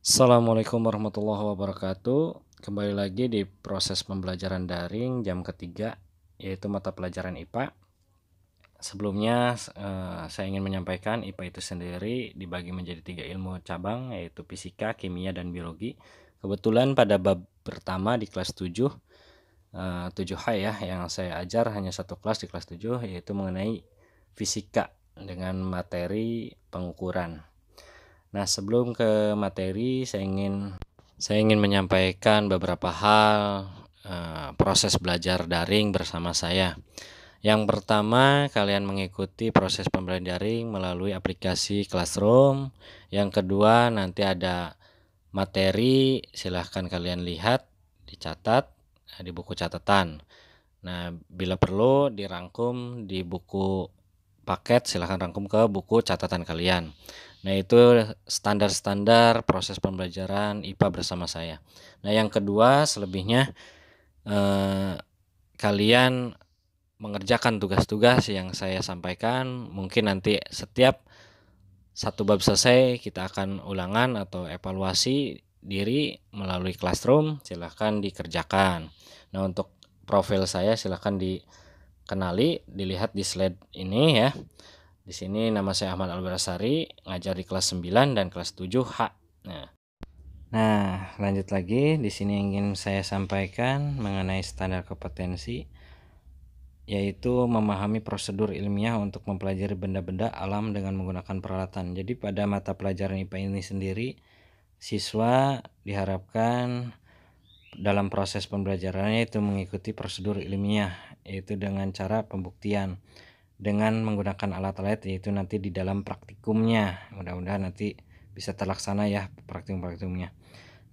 Assalamualaikum warahmatullahi wabarakatuh. Kembali lagi di proses pembelajaran daring jam ketiga, yaitu mata pelajaran IPA. Sebelumnya saya ingin menyampaikan IPA itu sendiri dibagi menjadi 3 ilmu cabang, yaitu fisika, kimia, dan biologi. Kebetulan pada bab pertama di kelas 7, 7H ya, yang saya ajar hanya satu kelas di kelas 7, yaitu mengenai fisika dengan materi pengukuran. Nah, sebelum ke materi, saya ingin menyampaikan beberapa hal proses belajar daring bersama saya. Yang pertama, kalian mengikuti proses pembelajaran daring melalui aplikasi Classroom. Yang kedua, nanti ada materi, silahkan kalian lihat, dicatat di buku catatan. Nah, bila perlu dirangkum di buku paket, silahkan rangkum ke buku catatan kalian. Nah, itu standar-standar proses pembelajaran IPA bersama saya. Nah, yang kedua, selebihnya kalian mengerjakan tugas-tugas yang saya sampaikan. Mungkin nanti setiap satu bab selesai kita akan ulangan atau evaluasi diri melalui Classroom, silahkan dikerjakan. Nah, untuk profil saya silahkan dikenali, dilihat di slide ini ya. Di sini nama saya Ahmad Albarasari, ngajar di kelas 9 dan kelas 7H. Nah, lanjut lagi. Di sini ingin saya sampaikan mengenai standar kompetensi, yaitu memahami prosedur ilmiah untuk mempelajari benda-benda alam dengan menggunakan peralatan. Jadi pada mata pelajaran IPA ini sendiri, siswa diharapkan dalam proses pembelajarannya itu mengikuti prosedur ilmiah, yaitu dengan cara pembuktian dengan menggunakan alat-alat, yaitu nanti di dalam praktikumnya. Mudah-mudahan nanti bisa terlaksana ya praktikum-praktikumnya.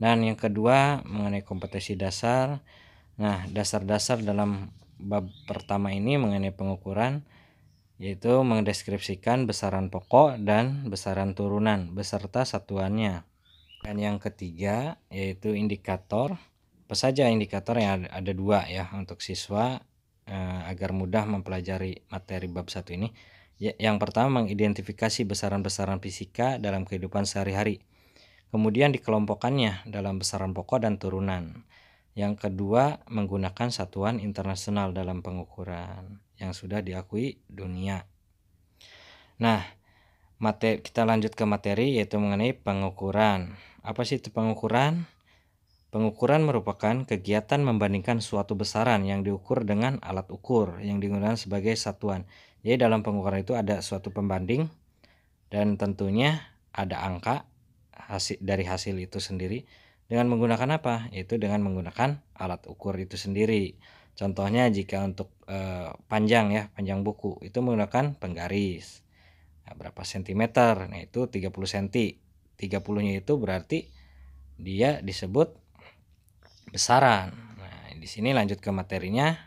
Dan yang kedua mengenai kompetensi dasar. Nah, dasar-dasar dalam bab pertama ini mengenai pengukuran, yaitu mendeskripsikan besaran pokok dan besaran turunan beserta satuannya. Dan yang ketiga yaitu indikator. Apa saja indikator yang ada dua ya untuk siswa agar mudah mempelajari materi bab 1 ini. Yang pertama, mengidentifikasi besaran-besaran fisika dalam kehidupan sehari-hari. Kemudian dikelompokkannya dalam besaran pokok dan turunan. Yang kedua, menggunakan satuan internasional dalam pengukuran yang sudah diakui dunia. Nah, kita lanjut ke materi, yaitu mengenai pengukuran. Apa sih itu pengukuran? Pengukuran merupakan kegiatan membandingkan suatu besaran yang diukur dengan alat ukur yang digunakan sebagai satuan. Jadi dalam pengukuran itu ada suatu pembanding dan tentunya ada angka dari hasil itu sendiri. Dengan menggunakan apa? Yaitu dengan menggunakan alat ukur itu sendiri. Contohnya jika untuk panjang ya, panjang buku itu menggunakan penggaris. Nah, berapa sentimeter? Nah, itu 30 cm. 30-nya itu berarti dia disebut besaran. Nah, di sini lanjut ke materinya.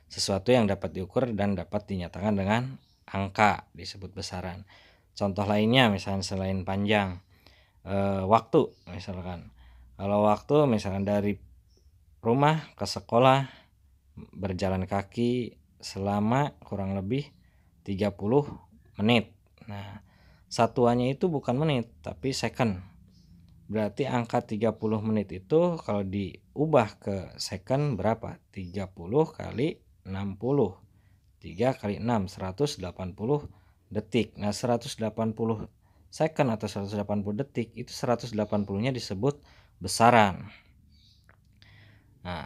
Sesuatu yang dapat diukur dan dapat dinyatakan dengan angka disebut besaran. Contoh lainnya misalnya selain panjang, waktu misalkan. Kalau waktu misalkan dari rumah ke sekolah berjalan kaki selama kurang lebih 30 menit. Nah, satuannya itu bukan menit tapi second. Berarti angka 30 menit itu kalau diubah ke second berapa? 30 kali 60. 3 kali 6, 180 detik. Nah, 180 second atau 180 detik itu 180-nya disebut besaran. Nah,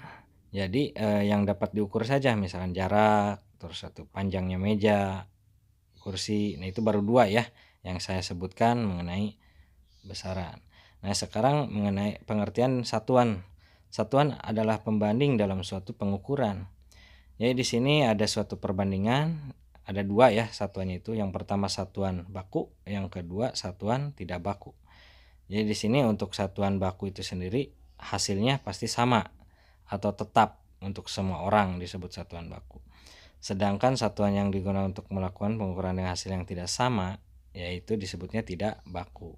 jadi yang dapat diukur saja misalkan jarak, terus satu panjangnya meja, kursi. Nah, itu baru dua ya yang saya sebutkan mengenai besaran. Nah, sekarang mengenai pengertian satuan. Satuan adalah pembanding dalam suatu pengukuran. Jadi di sini ada suatu perbandingan, ada dua ya satuannya itu. Yang pertama satuan baku, yang kedua satuan tidak baku. Jadi di sini untuk satuan baku itu sendiri hasilnya pasti sama atau tetap untuk semua orang disebut satuan baku. Sedangkan satuan yang digunakan untuk melakukan pengukuran dengan hasil yang tidak sama yaitu disebutnya tidak baku.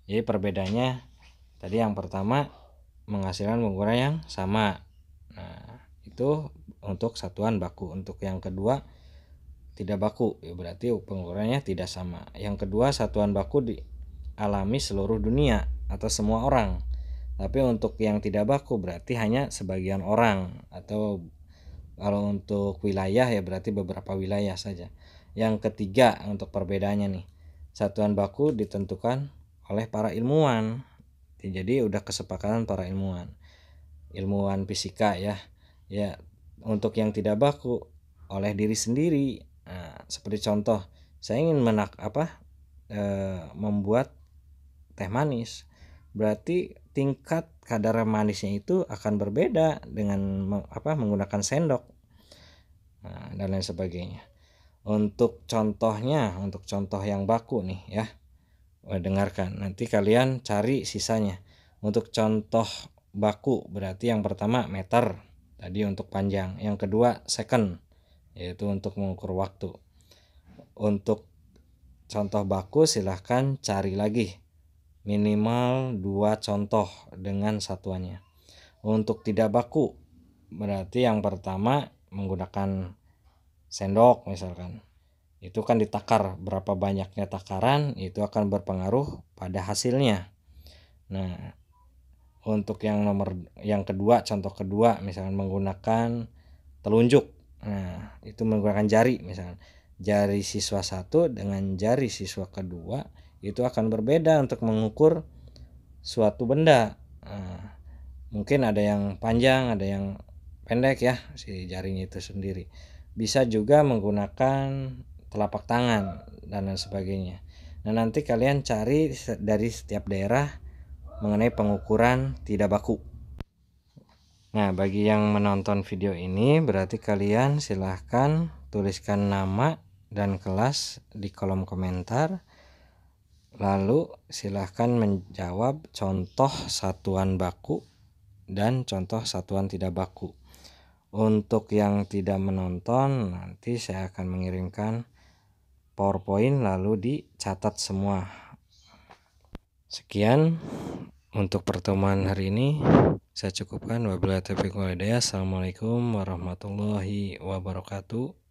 Jadi perbedaannya tadi yang pertama menghasilkan pengukuran yang sama. Nah, itu untuk satuan baku. Untuk yang kedua tidak baku, ya berarti pengukurannya tidak sama. Yang kedua satuan baku dialami seluruh dunia. atau semua orang. Tapi untuk yang tidak baku berarti hanya sebagian orang, atau kalau untuk wilayah ya berarti beberapa wilayah saja. Yang ketiga untuk perbedaannya nih, satuan baku ditentukan oleh para ilmuwan. Jadi udah kesepakatan para ilmuwan fisika ya. Ya, untuk yang tidak baku oleh diri sendiri. Nah, seperti contoh, saya ingin membuat teh manis. Berarti tingkat kadar manisnya itu akan berbeda dengan menggunakan sendok. Nah, dan lain sebagainya. Untuk contohnya, untuk contoh yang baku nih ya. Dengarkan, nanti kalian cari sisanya. Untuk contoh baku berarti yang pertama meter tadi untuk panjang, yang kedua second yaitu untuk mengukur waktu. Untuk contoh baku silahkan cari lagi minimal 2 contoh dengan satuannya. Untuk tidak baku berarti yang pertama menggunakan sendok misalkan, itu kan ditakar, berapa banyaknya takaran itu akan berpengaruh pada hasilnya. Nah, untuk yang kedua, contoh kedua misalkan menggunakan telunjuk. Nah, itu menggunakan jari misalkan. Jari siswa 1 dengan jari siswa kedua itu akan berbeda untuk mengukur suatu benda. Nah, mungkin ada yang panjang, ada yang pendek ya si jarinya itu sendiri. Bisa juga menggunakan telapak tangan dan lain sebagainya. Nah, nanti kalian cari dari setiap daerah mengenai pengukuran tidak baku. Nah, bagi yang menonton video ini berarti kalian silahkan tuliskan nama dan kelas di kolom komentar. Lalu silahkan menjawab contoh satuan baku dan contoh satuan tidak baku. Untuk yang tidak menonton, nanti saya akan mengirimkan PowerPoint lalu dicatat semua. Sekian untuk pertemuan hari ini. Saya cukupkan. Wabillahi taufiq wal hidayah. Assalamualaikum warahmatullahi wabarakatuh.